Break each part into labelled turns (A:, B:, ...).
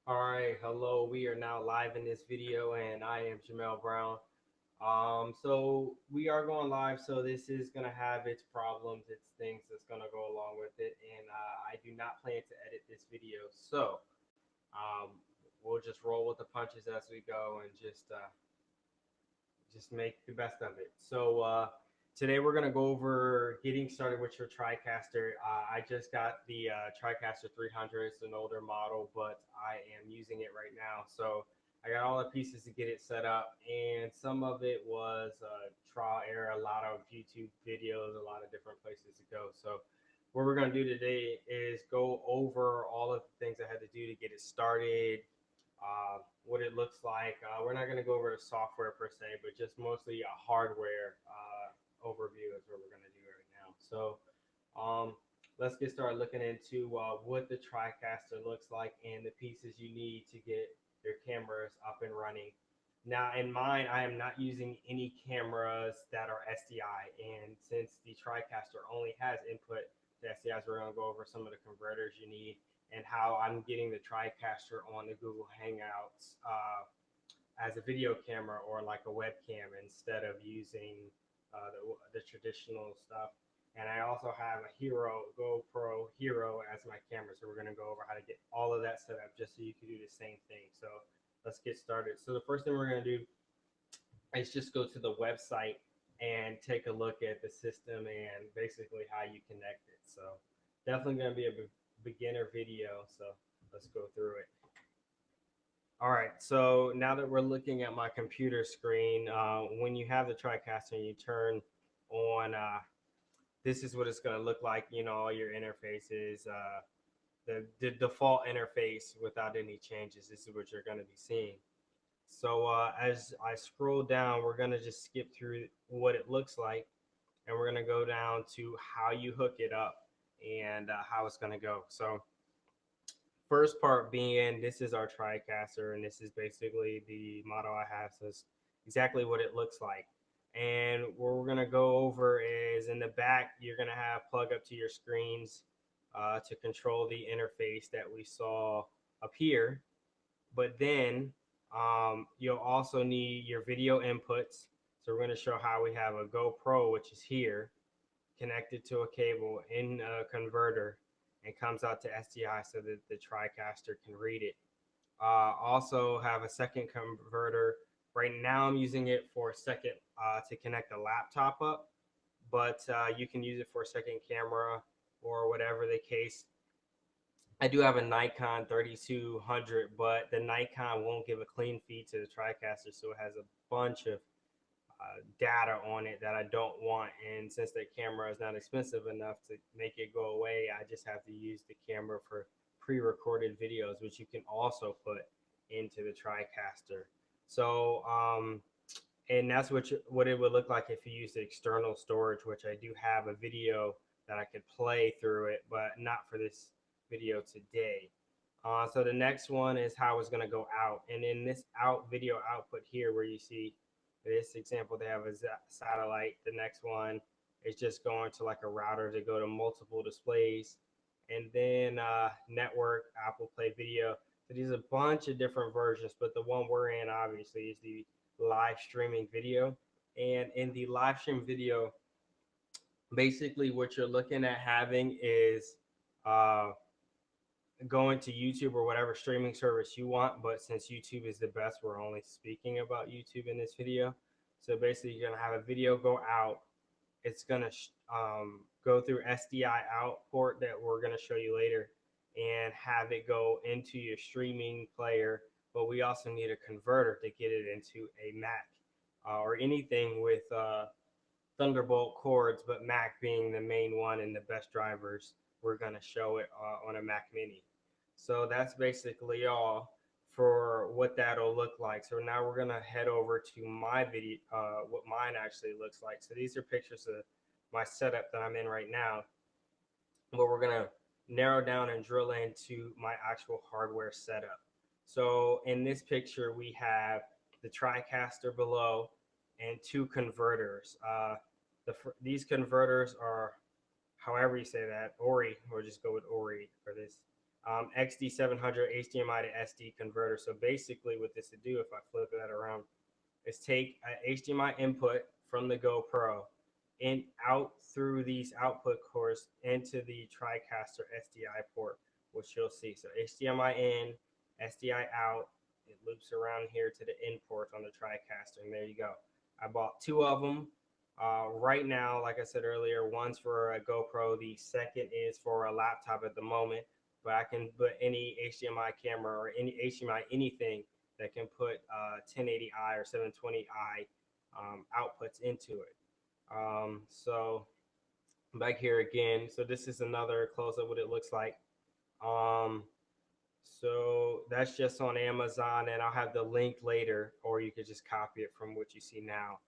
A: All right, hello. We are now live in this video, and I am Jamel Brown. So we are going live. So this is gonna have its problems, its things that's gonna go along with it, and I do not plan to edit this video. So um, we'll just roll with the punches as we go, and just make the best of it. Today we're gonna go over getting started with your TriCaster. I just got the TriCaster 300. It's an older model, but I am using it right now. So I got all the pieces to get it set up, and some of it was trial error, a lot of YouTube videos, a lot of different places to go. So what we're gonna do today is go over all of the things I had to do to get it started, what it looks like. We're not going to go over the software per se, but just mostly a hardware overview is what we're going to do right now. Um, let's get started looking into what the TriCaster looks like and the pieces you need to get your cameras up and running. Now, in mine, I am not using any cameras that are SDI, and since the TriCaster only has input to SDIs, we're going to go over some of the converters you need and how I'm getting the TriCaster on the Google Hangouts as a video camera or like a webcam instead of using the traditional stuff. And I also have a GoPro Hero as my camera. So we're going to go over how to get all of that set up just so you can do the same thing. So let's get started. So the first thing we're going to do is just go to the website and take a look at the system and basically how you connect it. So definitely going to be a beginner video. So let's go through it. All right, so now that we're looking at my computer screen, when you have the TriCaster and you turn on, this is what it's going to look like. You know, all your interfaces, the default interface without any changes. This is what you're going to be seeing. So as I scroll down, we're going to just skip through what it looks like, and we're going to go down to how you hook it up and how it's going to go. So first part being, this is our TriCaster, and this is basically the model I have. So it's exactly what it looks like. And what we're gonna go over is in the back, you're gonna have plug up to your screens to control the interface that we saw up here. But then you'll also need your video inputs. So we're gonna show how we have a GoPro, which is here, connected to a cable in a converter and comes out to SDI so that the TriCaster can read it. Also have a second converter. Right now I'm using it for a second to connect a laptop up, but you can use it for a second camera or whatever the case. I do have a Nikon 3200, but the Nikon won't give a clean feed to the TriCaster, so it has a bunch of data on it that I don't want. And since the camera is not expensive enough to make it go away, I just have to use the camera for pre-recorded videos, which you can also put into the TriCaster. So, and that's what it would look like if you use the external storage, which I do have a video that I could play through it, but not for this video today. So the next one is how it's going to go out. And in this video output here, where you see this example, they have a satellite. The next one is just going to like a router to go to multiple displays. And then network, Apple Play Video. So these are a bunch of different versions, but the one we're in obviously is the live streaming video. And in the live stream video, basically what you're looking at having is going to YouTube or whatever streaming service you want. But since YouTube is the best, we're only speaking about YouTube in this video. So basically you're going to have a video go out. It's going to go through SDI out port that we're going to show you later and have it go into your streaming player. But we also need a converter to get it into a Mac or anything with Thunderbolt cords, but Mac being the main one and the best drivers, we're going to show it on a Mac Mini. So that's basically all for what that'll look like. So now we're going to head over to my video, what mine actually looks like. So these are pictures of my setup that I'm in right now. But we're going to narrow down and drill into my actual hardware setup. So in this picture, we have the TriCaster below and two converters. These converters are, however you say that, Ori, or just go with Ori for this. XD700 HDMI to SD converter. So basically what this would do, if I flip that around, is take an HDMI input from the GoPro and out through these output cords into the TriCaster SDI port, which you'll see. So HDMI in, SDI out, it loops around here to the in port on the TriCaster, and there you go. I bought two of them. Right now, like I said earlier, one's for a GoPro, the second is for a laptop at the moment, but I can put any HDMI camera or any HDMI anything that can put 1080i or 720i outputs into it. So back here again, so this is another close-up what it looks like. So that's just on Amazon, and I'll have the link later, or you could just copy it from what you see now.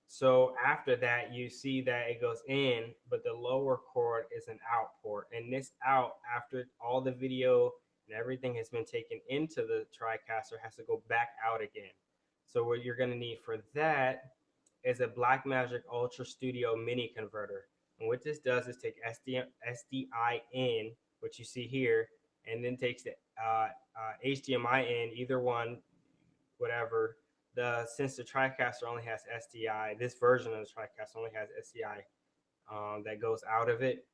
A: So after that, you see that it goes in, but the lower cord is an out port. And this out, after all the video and everything has been taken into the TriCaster, has to go back out again. So what you're going to need for that is a Blackmagic Ultra Studio Mini Converter. And what this does is take SDI in, which you see here, and then takes the HDMI in, either one, whatever. Since the TriCaster only has SDI, this version of the TriCaster only has SDI that goes out of it.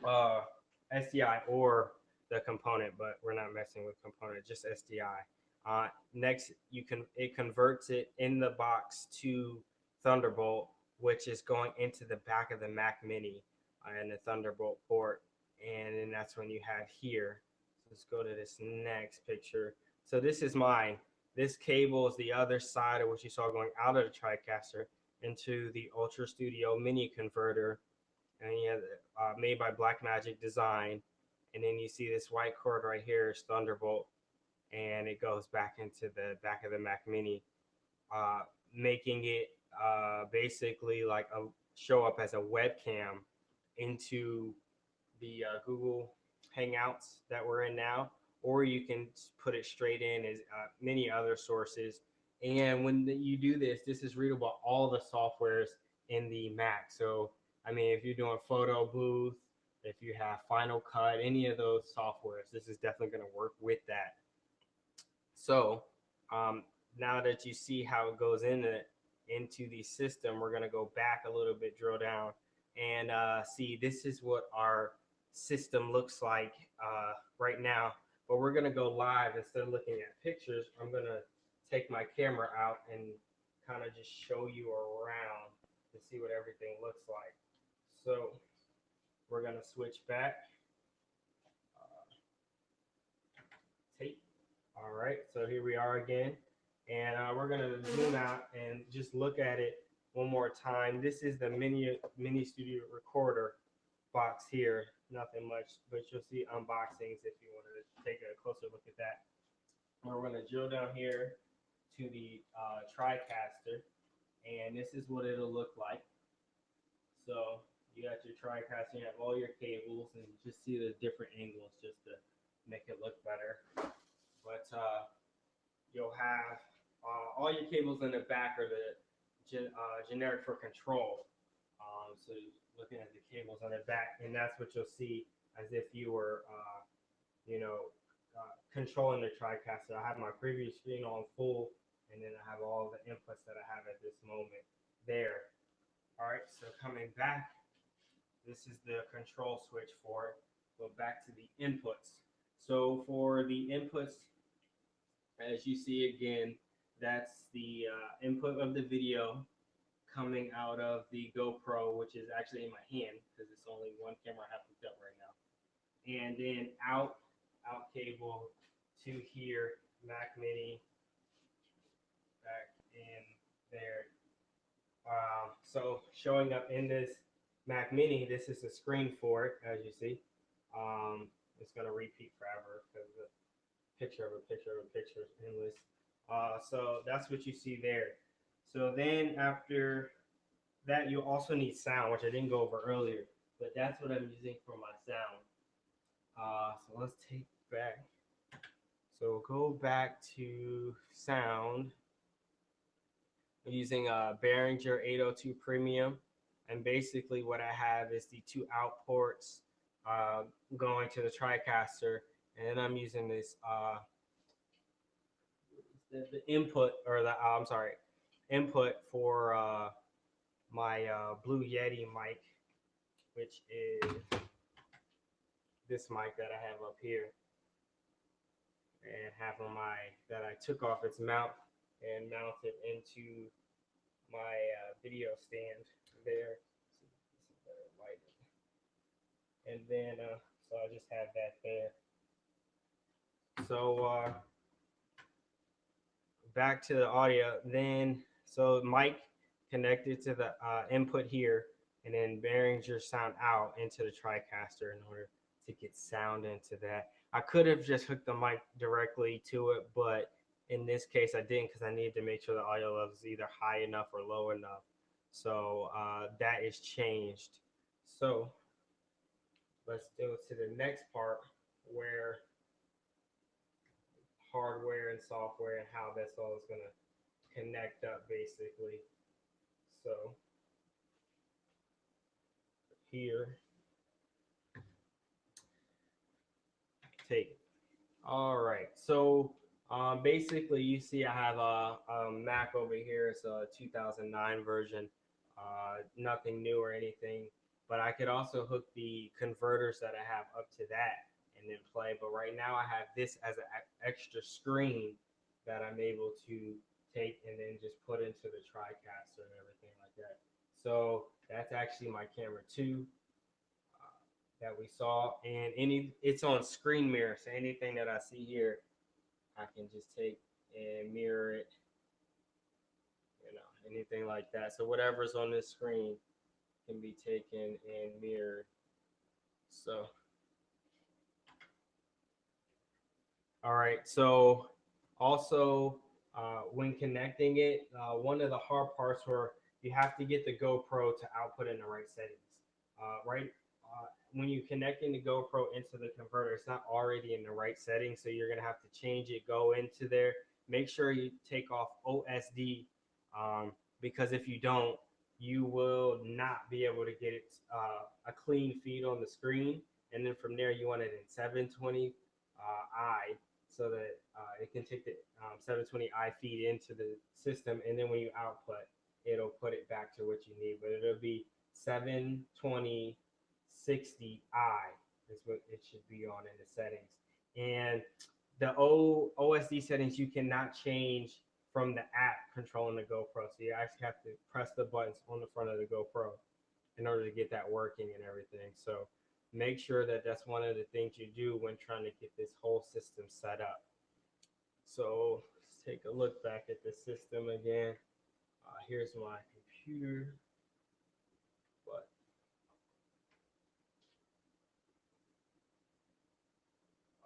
A: SDI or the component, but we're not messing with component, just SDI. Next, it converts it in the box to Thunderbolt, which is going into the back of the Mac Mini and the Thunderbolt port, and then that's when you have here. So let's go to this next picture. So this is mine. This cable is the other side of what you saw going out of the TriCaster into the Ultra Studio Mini Converter, and you have made by Blackmagic Design. And then you see this white cord right here is Thunderbolt, and it goes back into the back of the Mac Mini, making it basically like a show up as a webcam into the Google Hangouts that we're in now, or you can put it straight in as many other sources. And when you do this, this is readable all the softwares in the Mac. So, I mean, if you're doing Photo Booth, if you have Final Cut, any of those softwares, this is definitely going to work with that. So, now that you see how it goes into the system, we're going to go back a little bit, drill down, and see this is what our system looks like right now. But we're going to go live. Instead of looking at pictures, I'm going to take my camera out and kind of just show you around to see what everything looks like. So we're going to switch back. Tape. All right, so here we are again. And we're going to zoom out and just look at it one more time. This is the mini studio recorder box here. Nothing much, but you'll see unboxings if you wanted to take a closer look at that. We're going to drill down here to the TriCaster, and this is what it'll look like. So you got your TriCaster, you have all your cables, and just see the different angles just to make it look better. But you'll have all your cables in the back are the generic for control. So looking at the cables on the back, and that's what you'll see as if you were, controlling the TriCaster. I have my preview screen on full, and then I have all the inputs that I have at this moment there. All right, so coming back, this is the control switch for it. Go back to the inputs. So for the inputs, as you see again, that's the input of the video coming out of the GoPro, which is actually in my hand because it's only one camera I have hooked up right now. And then out cable to here, Mac Mini, back in there. So showing up in this Mac Mini, this is the screen for it, as you see. It's going to repeat forever because the picture of a picture of a picture is endless. So that's what you see there. So then after that, you also need sound, which I didn't go over earlier, but that's what I'm using for my sound. So let's take back. So go back to sound. I'm using a Behringer 802 Premium, and basically what I have is the two out ports going to the Tricaster, and then I'm using this the input or the I'm sorry input for my Blue Yeti mic, which is this mic that I have up here, and half of my that I took off its mount and mounted into my video stand there. And then so I just have that there. So back to the audio. Then so mic connected to the input here, and then bearings your sound out into the Tricaster in order to get sound into that. I could have just hooked the mic directly to it, but in this case I didn't because I needed to make sure the audio level is either high enough or low enough. So that is changed. So let's go to the next part where hardware and software and how that's all is going to connect up basically. So here, take. All right. So basically, you see I have a Mac over here. It's a 2009 version. Nothing new or anything. But I could also hook the converters that I have up to that and then play. But right now I have this as an extra screen that I'm able to take and then just put into the Tricaster and everything like that. So that's actually my camera 2 that we saw, and it's on screen mirror, so anything that I see here I can just take and mirror it, anything like that. So whatever's on this screen can be taken and mirrored. So all right, so also when connecting it, one of the hard parts where you have to get the GoPro to output in the right settings. Right when you're connecting the GoPro into the converter, it's not already in the right settings, so you're gonna have to change it. Go into there, make sure you take off OSD, because if you don't, you will not be able to get it a clean feed on the screen. And then from there, you want it in 720 I, so that it can take the 720i feed into the system, and then when you output, it'll put it back to what you need. But it'll be 720 60i is what it should be on in the settings. And the OSD settings you cannot change from the app controlling the GoPro. So you actually have to press the buttons on the front of the GoPro in order to get that working and everything. So make sure that that's one of the things you do when trying to get this whole system set up. So let's take a look back at the system again. Here's my computer. But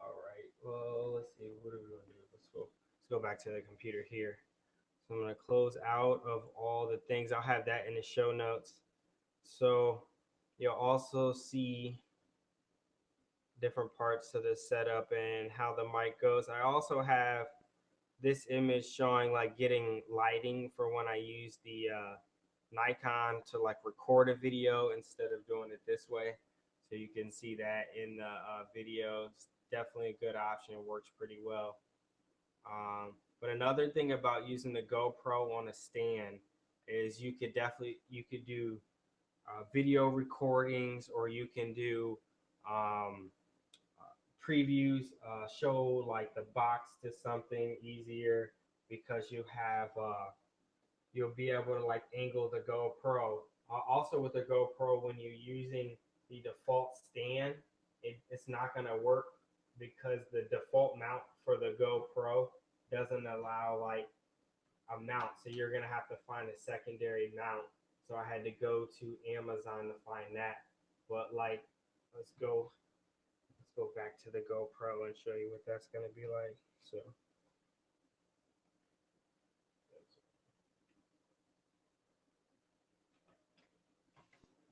A: all right, well, let's see, what are we gonna do? Let's go back to the computer here. So I'm gonna close out of all the things. I'll have that in the show notes. So you'll also see different parts to the setup and how the mic goes. I also have this image showing like getting lighting for when I use the Nikon to like record a video instead of doing it this way. So you can see that in the video. It's definitely a good option. It works pretty well. But another thing about using the GoPro on a stand is you could do video recordings, or you can do previews, show like the box to something easier, because you'll be able to like angle the GoPro. Also with the GoPro, when you're using the default stand, it's not going to work because the default mount for the GoPro doesn't allow like a mount. So you're going to have to find a secondary mount. So I had to go to Amazon to find that. But like, let's go back to the GoPro and show you what that's going to be like. So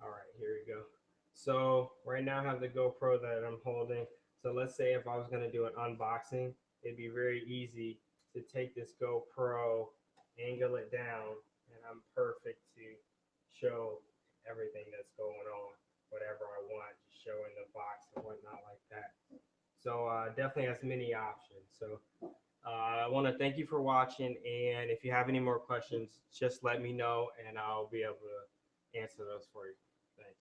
A: all right, here we go. So right now I have the GoPro that I'm holding. So let's say if I was going to do an unboxing, it'd be very easy to take this GoPro, angle it down, and I'm perfect to show everything that's going on, whatever I want, just showing the box So definitely has many options. So I want to thank you for watching, and if you have any more questions, just let me know, and I'll be able to answer those for you. Thanks.